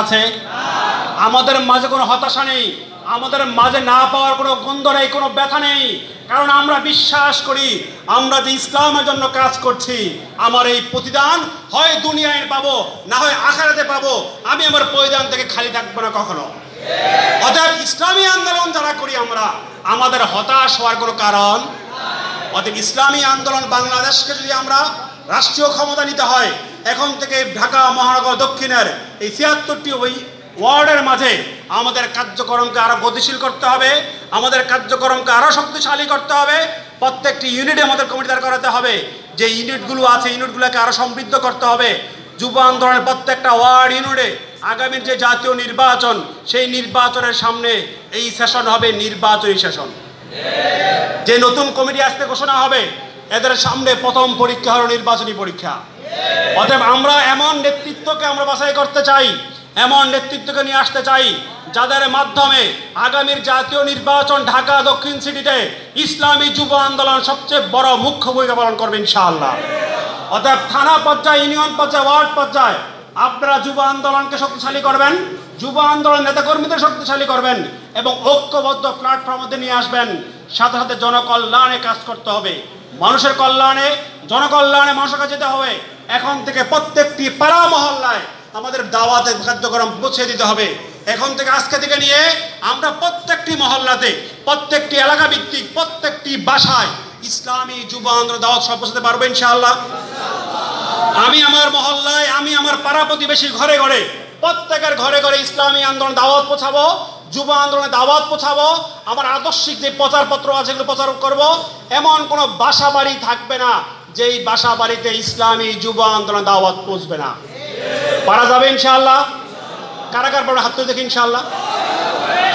আছে, আমাদের মাঝে কোনো হতাশা নেই, আমাদের মাঝে না পাওয়ার কোনো গন্ধ নেই, কোনো ব্যথা নেই। কারণ আমরা বিশ্বাস করি আমরা যে ইসলামের জন্য কাজ করছি, আমার এই প্রতিদান হয় দুনিয়ায় পাবো, না হয় আখিরাতে পাবো। আমি আমার প্রতিদান থেকে খালি থাকবো না কখনো। অতএব ইসলামী আন্দোলন যারা করি আমরা, আমাদের হতাশ হওয়ার কোনো কারণ। অতএব ইসলামী আন্দোলন বাংলাদেশকে যদি আমরা রাষ্ট্রীয় ক্ষমতা নিতে হয়, এখন থেকে ঢাকা মহানগর দক্ষিণের এই ৭৬টি ওয়ার্ডের মাঝে আমাদের কার্যক্রমকে আরো গতিশীল করতে হবে, আমাদের কার্যক্রমকে আরো শক্তিশালী করতে হবে। প্রত্যেকটি ইউনিটে আমাদের কমিটি দাঁড় করাতে হবে, যে ইউনিটগুলো আছে ইউনিটগুলোকে আরো সমৃদ্ধ করতে হবে। যুব আন্দোলনের প্রত্যেকটা ওয়ার্ড ইউনিটে আগামীর যে জাতীয় নির্বাচন, সেই নির্বাচনের সামনে এই সেশন হবে নির্বাচনী সেশন। যে নতুন কমিটি আসতে ঘোষণা হবে, এদের সামনে প্রথম পরীক্ষা হলো নির্বাচনী পরীক্ষা। অতএব আমরা এমন নেতৃত্বকে আমরা বাছাই করতে চাই, এমন নেতৃত্বকে নিয়ে আসতে চাই যাদের মাধ্যমে আগামীর জাতীয় নির্বাচন ঢাকা দক্ষিণ সিটিতে ইসলামী যুব আন্দোলন সবচেয়ে বড় মুখ্য ভূমিকা পালন করবে ইনশাআল্লাহ। অতএব থানা পর্যায়ে, ইউনিয়ন পর্যায়ে, ওয়ার্ড পর্যায়ে আপনারা যুব আন্দোলনকে শক্তিশালী করবেন, যুব আন্দোলন নেতাকর্মীদের শক্তিশালী করবেন এবং ঐক্যবদ্ধ প্ল্যাটফর্ম মধ্যে নিয়ে আসবেন। সাথে সাথে জনকল্যাণে কাজ করতে হবে, মানুষের কল্যাণে, জনকল্যাণে মানুষের কাছে যেতে হবে। এখন থেকে প্রত্যেকটি পাড়া মহল্লায় আমাদের দাওয়াতের কার্যক্রম পৌঁছে দিতে হবে। এখন থেকে আজকে থেকে নিয়ে আমরা প্রত্যেকটি মহল্লাতে, প্রত্যেকটি এলাকা ভিত্তিক, প্রত্যেকটি বাসায় ইসলামী যুব আন্দোলন দাওয়াত সব পৌঁছাতে পারবো ইনশাআল্লাহ। আমি আমার মহল্লায়, আমি আমার পাড়া প্রতিবেশী ঘরে ঘরে, প্রত্যেকের ঘরে ঘরে ইসলামী আন্দোলন দাওয়াত পৌঁছাবো, যুব আন্দোলনের দাওয়াত পৌঁছাবো। আমার আদর্শিক যে প্রচারপত্র আছে এগুলো প্রচার করব। এমন কোনো বাসা বাড়ি থাকবে না যেই বাসা বাড়িতে ইসলামী যুব আন্দোলন দাওয়াত পৌঁছবে না। পারা যাবে ইনশাআল্লাহ? কারা কার বড় হাত তুলে দেখি ইনশাআল্লাহ।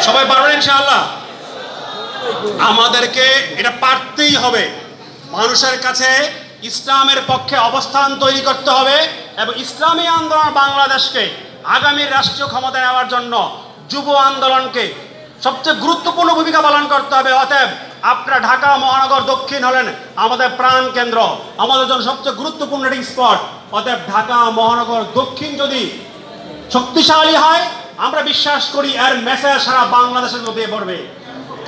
সবাই পারবেন ইনশাআল্লাহ? আমাদেরকে এটা পারতেই হবে। মানুষের কাছে ইসলামের পক্ষে অবস্থান তৈরি করতে হবে এবং ইসলামী আন্দোলন বাংলাদেশকে আগামীর রাষ্ট্রীয় ক্ষমতা নেওয়ার জন্য যুব আন্দোলনকে সবচেয়ে গুরুত্বপূর্ণ ভূমিকা পালন করতে হবে। অতএব আপনারা ঢাকা মহানগর দক্ষিণ হলেন আমাদের প্রাণ কেন্দ্র, আমাদের জন্য সবচেয়ে গুরুত্বপূর্ণ একটি স্পট। অতএব ঢাকা মহানগর দক্ষিণ যদি শক্তিশালী হয়, আমরা বিশ্বাস করি এর মেসেজ সারা বাংলাদেশের মধ্যে পড়বে।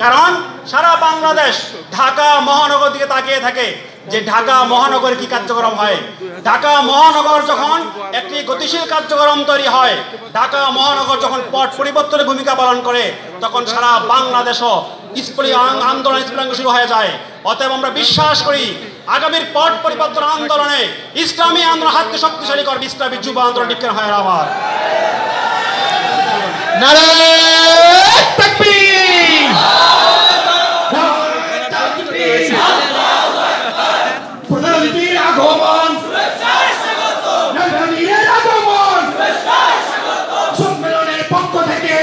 কারণ সারা বাংলাদেশ ঢাকা মহানগর দিকে তাকিয়ে থাকে যে ঢাকা মহানগরে কি কার্যক্রম হয়। ঢাকা মহানগর যখন একটি গতিশীল কার্যক্রম তৈরি হয়, ঢাকা মহানগর যখন পট পরিবর্তনের ভূমিকা পালন করে, তখন সারা বাংলাদেশও আন্দোলন স্ফুলিঙ্গ শুরু হয়ে যায়। অতএব আমরা বিশ্বাস করি আগামীর পট পরিবর্তন আন্দোলনে ইসলামী আন্দোলন হাতকে শক্তিশালী করবে ইসলামী যুব আন্দোলন। ঠিক হয় আমার নারে তাকবীর, প্রধানমন্ত্রীর আগমন, সম্মেলনের পক্ষ থেকে,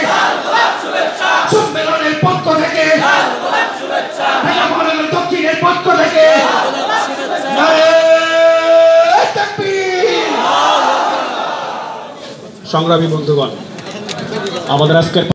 সম্মেলনের পক্ষ থেকে, দক্ষিণের পক্ষ থেকে নারে তাকবীর। সংগ্রামী বন্ধুগণ, আমাদের আজকের